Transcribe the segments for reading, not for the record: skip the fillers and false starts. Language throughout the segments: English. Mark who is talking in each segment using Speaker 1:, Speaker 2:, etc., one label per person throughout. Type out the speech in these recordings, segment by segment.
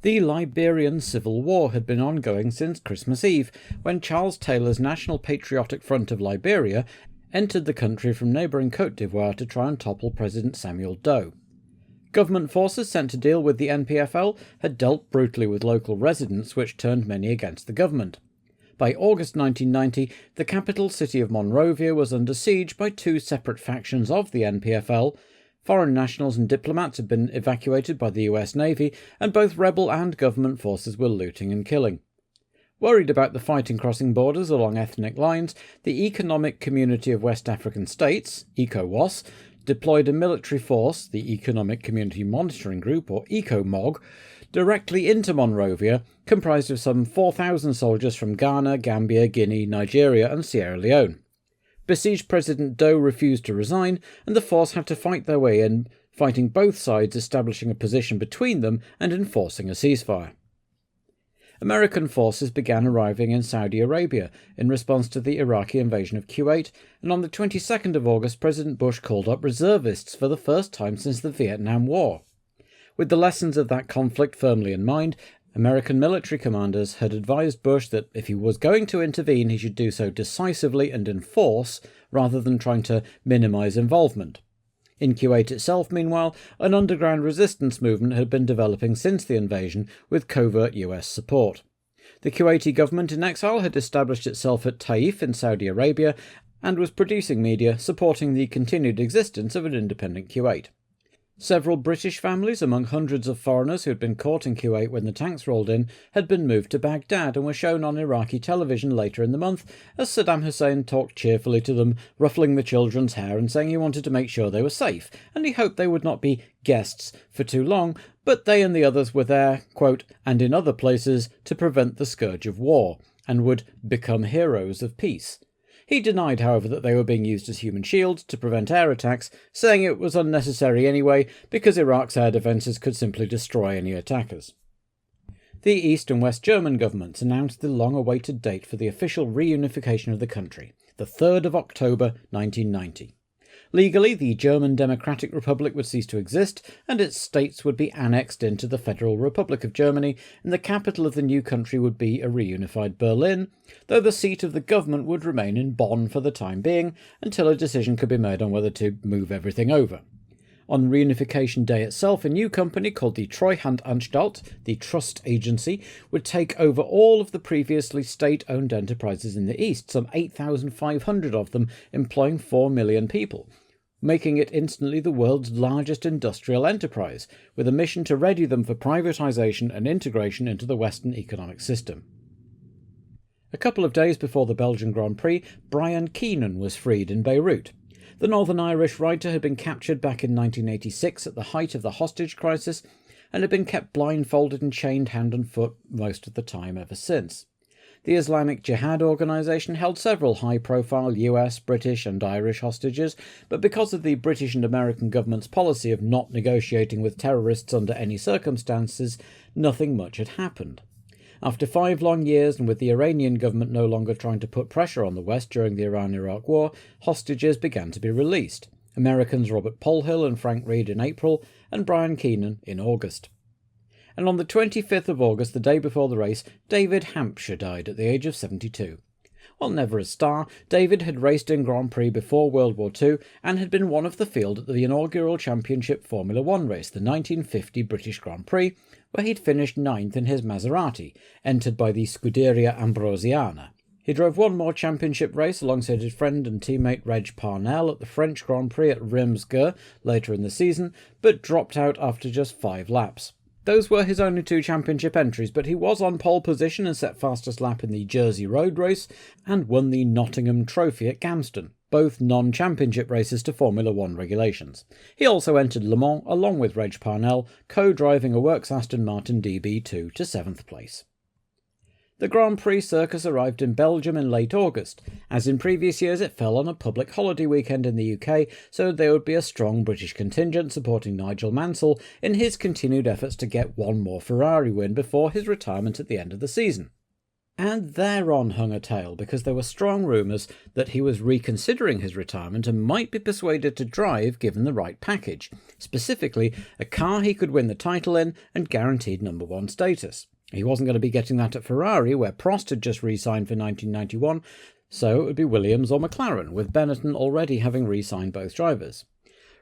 Speaker 1: The Liberian Civil War had been ongoing since Christmas Eve, when Charles Taylor's National Patriotic Front of Liberia entered the country from neighbouring Côte d'Ivoire to try and topple President Samuel Doe. Government forces sent to deal with the NPFL had dealt brutally with local residents, which turned many against the government. By August 1990, the capital city of Monrovia was under siege by two separate factions of the NPFL. Foreign nationals and diplomats had been evacuated by the US Navy, and both rebel and government forces were looting and killing. Worried about the fighting crossing borders along ethnic lines, the Economic Community of West African States, ECOWAS, deployed a military force, the Economic Community Monitoring Group, or ECOMOG, directly into Monrovia, comprised of some 4,000 soldiers from Ghana, Gambia, Guinea, Nigeria and Sierra Leone. Besieged President Doe refused to resign, and the force had to fight their way in, fighting both sides, establishing a position between them and enforcing a ceasefire. American forces began arriving in Saudi Arabia in response to the Iraqi invasion of Kuwait, and on the 22nd of August President Bush called up reservists for the first time since the Vietnam War. With the lessons of that conflict firmly in mind, American military commanders had advised Bush that if he was going to intervene, he should do so decisively and in force, rather than trying to minimise involvement. In Kuwait itself, meanwhile, an underground resistance movement had been developing since the invasion, with covert US support. The Kuwaiti government in exile had established itself at Taif in Saudi Arabia, and was producing media supporting the continued existence of an independent Kuwait. Several British families, among hundreds of foreigners who had been caught in Kuwait when the tanks rolled in, had been moved to Baghdad and were shown on Iraqi television later in the month as Saddam Hussein talked cheerfully to them, ruffling the children's hair and saying he wanted to make sure they were safe, and he hoped they would not be guests for too long, but they and the others were there, quote, and in other places, to prevent the scourge of war, and would become heroes of peace. He denied, however, that they were being used as human shields to prevent air attacks, saying it was unnecessary anyway because Iraq's air defences could simply destroy any attackers. The East and West German governments announced the long-awaited date for the official reunification of the country, the 3rd of October 1990. Legally, the German Democratic Republic would cease to exist, and its states would be annexed into the Federal Republic of Germany, and the capital of the new country would be a reunified Berlin, though the seat of the government would remain in Bonn for the time being, until a decision could be made on whether to move everything over. On reunification day itself, a new company called the Treuhandanstalt, the trust agency, would take over all of the previously state-owned enterprises in the East, some 8,500 of them, employing 4 million people, making it instantly the world's largest industrial enterprise, with a mission to ready them for privatisation and integration into the Western economic system. A couple of days before the Belgian Grand Prix, Brian Keenan was freed in Beirut. The Northern Irish writer had been captured back in 1986 at the height of the hostage crisis, and had been kept blindfolded and chained hand and foot most of the time ever since. The Islamic Jihad organisation held several high-profile US, British and Irish hostages, but because of the British and American government's policy of not negotiating with terrorists under any circumstances, nothing much had happened. After 5 long years, and with the Iranian government no longer trying to put pressure on the West during the Iran-Iraq War, hostages began to be released. Americans Robert Polhill and Frank Reed in April, and Brian Keenan in August. And on the 25th of August, the day before the race, David Hampshire died at the age of 72. While never a star, David had raced in Grand Prix before World War II and had been one of the field at the inaugural championship Formula One race, the 1950 British Grand Prix, where he'd finished 9th in his Maserati, entered by the Scuderia Ambrosiana. He drove one more championship race alongside his friend and teammate Reg Parnell at the French Grand Prix at Reims-Gurs later in the season, but dropped out after just 5 laps. Those were his only 2 championship entries, but he was on pole position and set fastest lap in the Jersey Road Race, and won the Nottingham Trophy at Gamston, both non-championship races to Formula One regulations. He also entered Le Mans along with Reg Parnell, co-driving a works Aston Martin DB2 to 7th place. The Grand Prix circus arrived in Belgium in late August. As in previous years, it fell on a public holiday weekend in the UK, so there would be a strong British contingent supporting Nigel Mansell in his continued efforts to get one more Ferrari win before his retirement at the end of the season. And thereon hung a tale, because there were strong rumours that he was reconsidering his retirement and might be persuaded to drive given the right package, specifically a car he could win the title in and guaranteed number one status. He wasn't going to be getting that at Ferrari, where Prost had just re-signed for 1991, so it would be Williams or McLaren, with Benetton already having re-signed both drivers.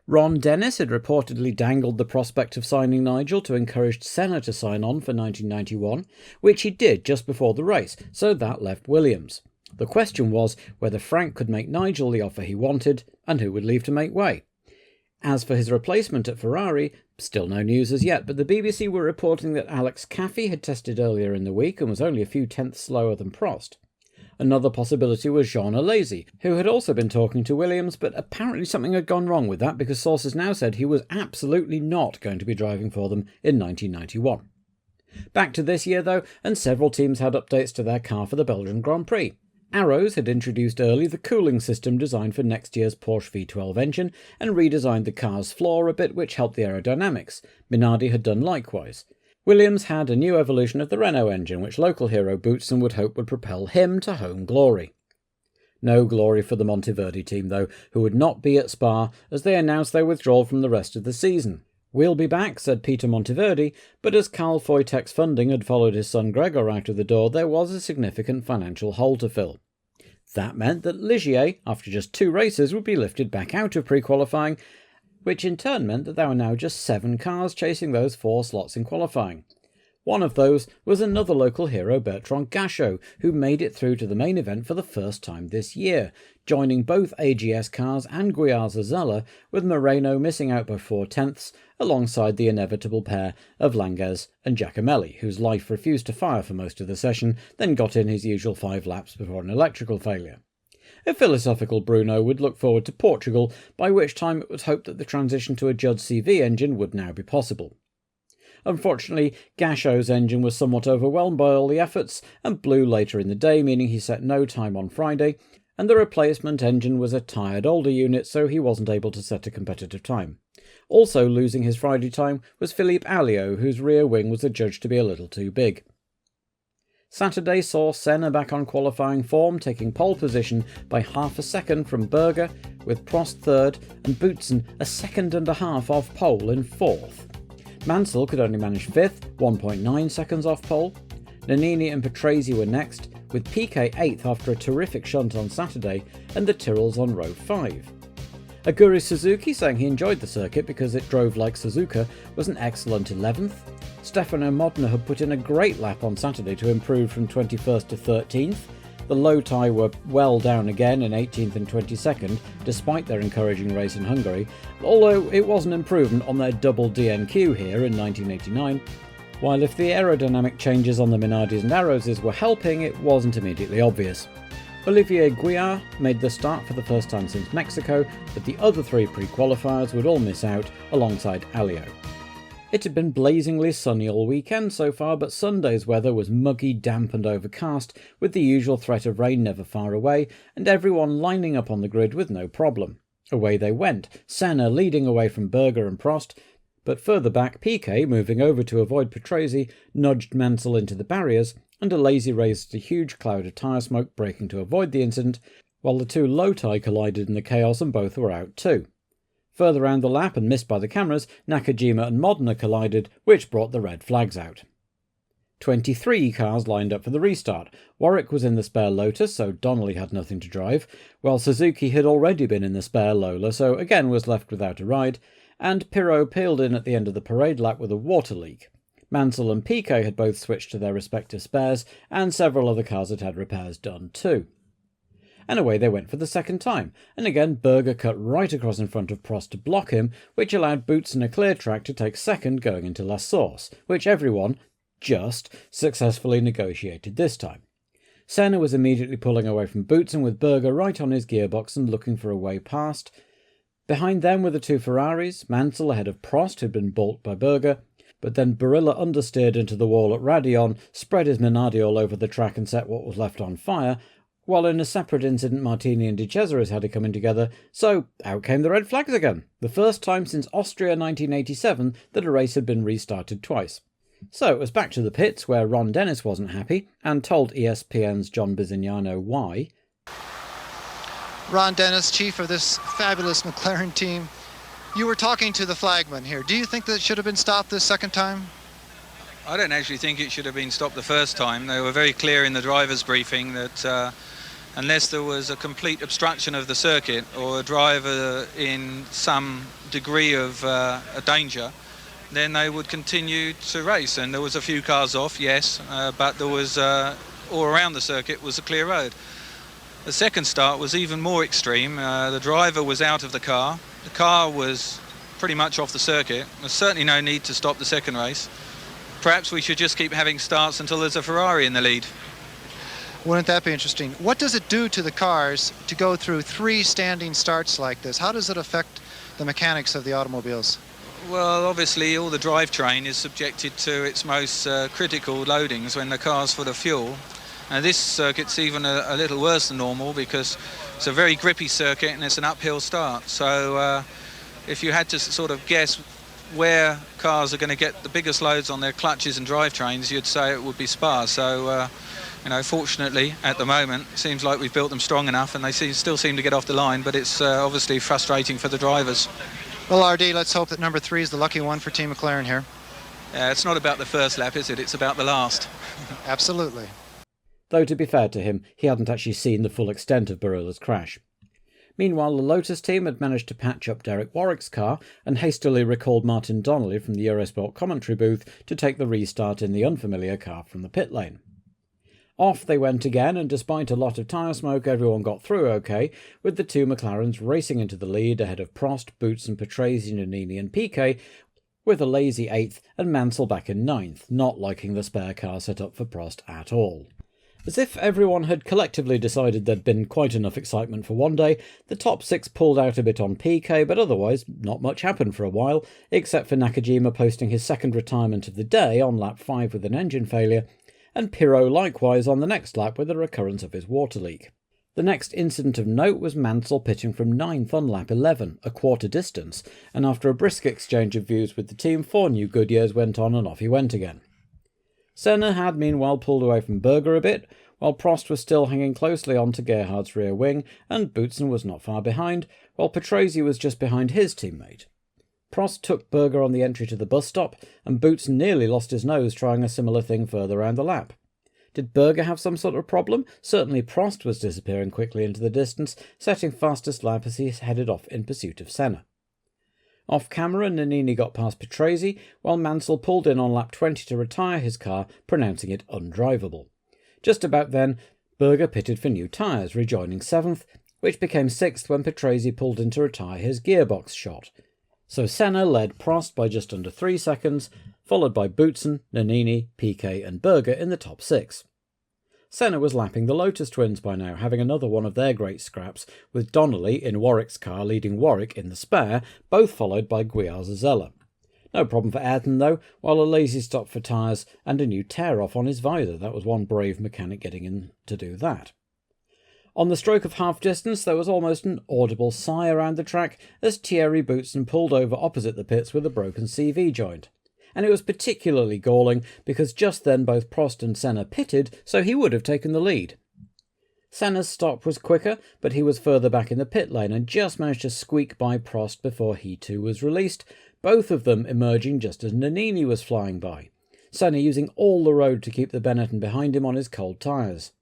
Speaker 1: Ron Dennis had reportedly dangled the prospect of signing Nigel to encourage Senna to sign on for 1991, which he did just before the race, so that left Williams. The question was whether Frank could make Nigel the offer he wanted, and who would leave to make way. As for his replacement at Ferrari, still no news as yet, but the BBC were reporting that Alex Caffey had tested earlier in the week and was only a few tenths slower than Prost. Another possibility was Jean Alesi, who had also been talking to Williams, but apparently something had gone wrong with that because sources now said he was absolutely not going to be driving for them in 1991. Back to this year though, and several teams had updates to their car for the Belgian Grand Prix. Arrows had introduced early the cooling system designed for next year's Porsche V12 engine and redesigned the car's floor a bit, which helped the aerodynamics. Minardi had done likewise. Williams had a new evolution of the Renault engine, which local hero Boutsen would hope would propel him to home glory. No glory for the Monteverdi team, though, who would not be at Spa as they announced their withdrawal from the rest of the season. "We'll be back," said Peter Monteverdi, but as Carl Foytek's funding had followed his son Gregor out of the door, there was a significant financial hole to fill. That meant that Ligier, after just 2 races, would be lifted back out of pre-qualifying, which in turn meant that there were now just 7 cars chasing those 4 slots in qualifying. One of those was another local hero, Bertrand Gachot, who made it through to the main event for the first time this year, joining both AGS cars and Guyar's Azella, with Moreno missing out by 4 tenths, alongside the inevitable pair of Langes and Giacomelli, whose life refused to fire for most of the session, then got in his usual 5 laps before an electrical failure. A philosophical Bruno would look forward to Portugal, by which time it was hoped that the transition to a Judd CV engine would now be possible. Unfortunately, Gachot's engine was somewhat overwhelmed by all the efforts and blew later in the day, meaning he set no time on Friday, and the replacement engine was a tired older unit, so he wasn't able to set a competitive time. Also losing his Friday time was Philippe Alliot, whose rear wing was adjudged to be a little too big. Saturday saw Senna back on qualifying form, taking pole position by half a second from Berger, with Prost 3rd and Boutsen a second and a half off pole in 4th. Mansell could only manage 5th, 1.9 seconds off pole. Nannini and Patrese were next, with Piquet 8th after a terrific shunt on Saturday, and the Tyrrells on row 5. Aguri Suzuki, saying he enjoyed the circuit because it drove like Suzuka, was an excellent 11th. Stefano Modena had put in a great lap on Saturday to improve from 21st to 13th. The Lotai were well down again in 18th and 22nd, despite their encouraging race in Hungary, although it was an improvement on their double DNQ here in 1989, while if the aerodynamic changes on the Minardis and Arrowses were helping, it wasn't immediately obvious. Olivier Guyard made the start for the first time since Mexico, but the other 3 pre-qualifiers would all miss out alongside Alliot. It had been blazingly sunny all weekend so far, but Sunday's weather was muggy, damp and overcast, with the usual threat of rain never far away, and everyone lining up on the grid with no problem. Away they went, Senna leading away from Berger and Prost, but further back Piquet, moving over to avoid Patrese, nudged Mansell into the barriers, and Alesi raised a huge cloud of tyre smoke, braking to avoid the incident, while the 2 Lotai collided in the chaos and both were out too. Further round the lap and missed by the cameras, Nakajima and Modena collided, which brought the red flags out. 23 cars lined up for the restart. Warwick was in the spare Lotus, so Donnelly had nothing to drive, while Suzuki had already been in the spare Lola, so again was left without a ride, and Pirot peeled in at the end of the parade lap with a water leak. Mansell and Piquet had both switched to their respective spares, and several other cars had had repairs done too. And away they went for the second time, and again Berger cut right across in front of Prost to block him, which allowed Boutsen a clear track to take second going into La Source, which everyone, just, successfully negotiated this time. Senna was immediately pulling away from Boutsen with Berger right on his gearbox and looking for a way past. Behind them were the 2 Ferraris, Mansell ahead of Prost, who'd been balked by Berger, but then Barilla understeered into the wall at Radion, spread his Minardi all over the track and set what was left on fire, while in a separate incident Martini and De Cesaris had it coming together, so out came the red flags again, the first time since Austria 1987 that a race had been restarted twice. So it was back to the pits where Ron Dennis wasn't happy and told ESPN's John Bisignano why.
Speaker 2: Ron Dennis, chief of this fabulous McLaren team, you were talking to the flagman here. Do you think that it should have been stopped this second time?
Speaker 3: I don't actually think it should have been stopped the first time. They were very clear in the driver's briefing that unless there was a complete obstruction of the circuit or a driver in some degree of danger, then they would continue to race. And there was a few cars off, yes, but there was all around the circuit was a clear road. The second start was even more extreme. The driver was out of the car was pretty much off the circuit. There's certainly no need to stop the second race. Perhaps we should just keep having starts until there's a Ferrari in the lead.
Speaker 2: Wouldn't that be interesting? What does it do to the cars to go through 3 standing starts like this? How does it affect the mechanics of the automobiles?
Speaker 3: Well, obviously all the drivetrain is subjected to its most critical loadings when the car's full of fuel. And this circuit's even a little worse than normal because it's a very grippy circuit and it's an uphill start. So if you had to sort of guess where cars are going to get the biggest loads on their clutches and drivetrains, you'd say it would be Spa. So, fortunately, at the moment, it seems like we've built them strong enough and they still seem to get off the line, but it's obviously frustrating for the drivers.
Speaker 2: Well, RD, let's hope that number 3 is the lucky one for Team McLaren here.
Speaker 3: It's not about the first lap, is it? It's about the last.
Speaker 2: Absolutely.
Speaker 1: Though, to be fair to him, he hadn't actually seen the full extent of Barilla's crash. Meanwhile, the Lotus team had managed to patch up Derek Warwick's car and hastily recalled Martin Donnelly from the Eurosport commentary booth to take the restart in the unfamiliar car from the pit lane. Off they went again, and despite a lot of tyre smoke, everyone got through okay, with the 2 McLarens racing into the lead ahead of Prost, Boutsen, Patrese, Nannini and Piquet, with a lazy 8th and Mansell back in 9th, not liking the spare car set up for Prost at all. As if everyone had collectively decided there'd been quite enough excitement for one day, the top 6 pulled out a bit on Piquet, but otherwise not much happened for a while, except for Nakajima posting his second retirement of the day on lap 5 with an engine failure, and Pirot likewise on the next lap with a recurrence of his water leak. The next incident of note was Mansell pitching from 9th on lap 11, a quarter distance, and after a brisk exchange of views with the team, 4 new Goodyears went on and off he went again. Senna had meanwhile pulled away from Berger a bit, while Prost was still hanging closely onto Gerhard's rear wing, and Boutsen was not far behind, while Patrese was just behind his teammate. Prost took Berger on the entry to the bus stop, and Boutsen nearly lost his nose trying a similar thing further around the lap. Did Berger have some sort of problem? Certainly Prost was disappearing quickly into the distance, setting fastest lap as he headed off in pursuit of Senna. Off camera, Nannini got past Patrese, while Mansell pulled in on lap 20 to retire his car, pronouncing it undrivable. Just about then, Berger pitted for new tyres, rejoining 7th, which became 6th when Patrese pulled in to retire his gearbox shot. So Senna led Prost by just under 3 seconds, followed by Boutsen, Nannini, Piquet and Berger in the top 6. Senna was lapping the Lotus twins by now, having another one of their great scraps, with Donnelly in Warwick's car leading Warwick in the spare, both followed by Guiar-Zazella. No problem for Ayrton though, while a lazy stop for tyres and a new tear-off on his visor. That was one brave mechanic getting in to do that. On the stroke of half distance there was almost an audible sigh around the track as Thierry Boutsen pulled over opposite the pits with a broken CV joint. And it was particularly galling because just then both Prost and Senna pitted, so he would have taken the lead. Senna's stop was quicker, but he was further back in the pit lane and just managed to squeak by Prost before he too was released, both of them emerging just as Nannini was flying by, Senna using all the road to keep the Benetton behind him on his cold tyres.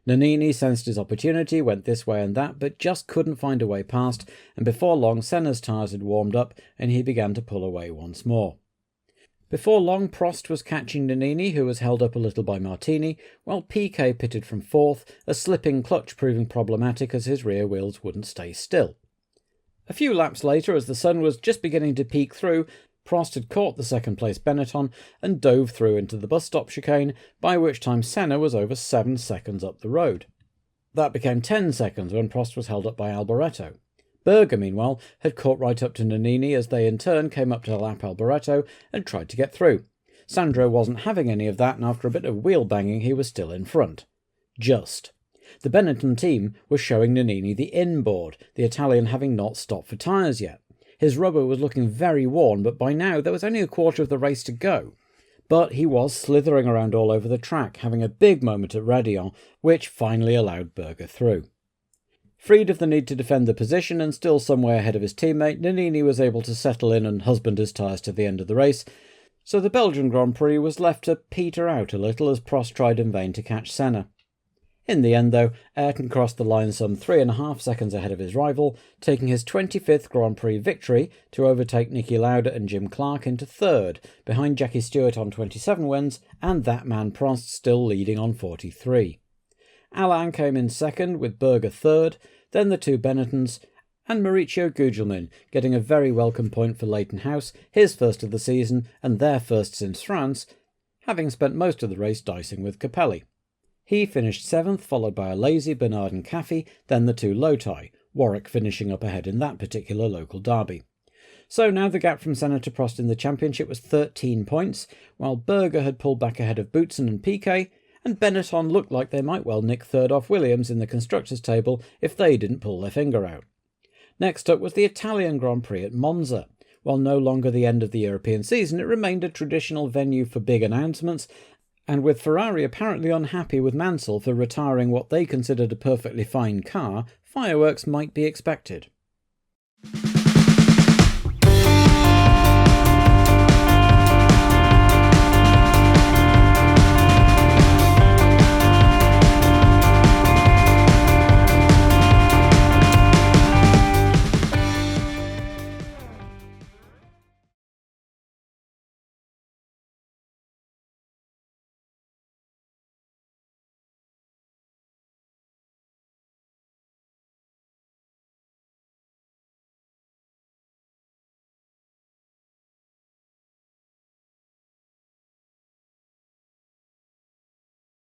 Speaker 1: Nannini sensed his opportunity, went this way and that, but just couldn't find a way past, and before long Senna's tyres had warmed up and he began to pull away once more. Before long, Prost was catching Nannini, who was held up a little by Martini, while Piquet pitted from 4th, a slipping clutch proving problematic as his rear wheels wouldn't stay still. A few laps later, as the sun was just beginning to peek through, Prost had caught the second-place Benetton and dove through into the bus stop chicane, by which time Senna was over 7 seconds up the road. That became 10 seconds when Prost was held up by Alboreto. Berger, meanwhile, had caught right up to Nannini as they in turn came up to lap Alboreto and tried to get through. Sandro wasn't having any of that, and after a bit of wheel banging he was still in front. Just. The Benetton team was showing Nannini the inboard, the Italian having not stopped for tyres yet. His rubber was looking very worn, but by now there was only a quarter of the race to go. but he was slithering around all over the track, having a big moment at Raidillon, which finally allowed Berger through. Freed of the need to defend the position and still some way ahead of his teammate, Nannini was able to settle in and husband his tyres to the end of the race, so the Belgian Grand Prix was left to peter out a little as Prost tried in vain to catch Senna. In the end, though, Ayrton crossed the line some 3.5 seconds ahead of his rival, taking his 25th Grand Prix victory to overtake Niki Lauda and Jim Clark into third, behind Jackie Stewart on 27 wins and that man Prost still leading on 43. Alain came in second with Berger third, then the two Benettons, and Mauricio Gugelmin getting a very welcome point for Leighton House, his first of the season and their first since France, having spent most of the race dicing with Capelli. He finished 7th, followed by a lazy Bernard and Caffey, then the two Lowtie, Warwick finishing up ahead in that particular local derby. So now the gap from Senna to Prost in the championship was 13 points, while Berger had pulled back ahead of Boutsen and Piquet, and Benetton looked like they might well nick third off Williams in the constructors' table if they didn't pull their finger out. Next up was the Italian Grand Prix at Monza. While no longer the end of the European season, it remained a traditional venue for big announcements, and with Ferrari apparently unhappy with Mansell for retiring what they considered a perfectly fine car, fireworks might be expected.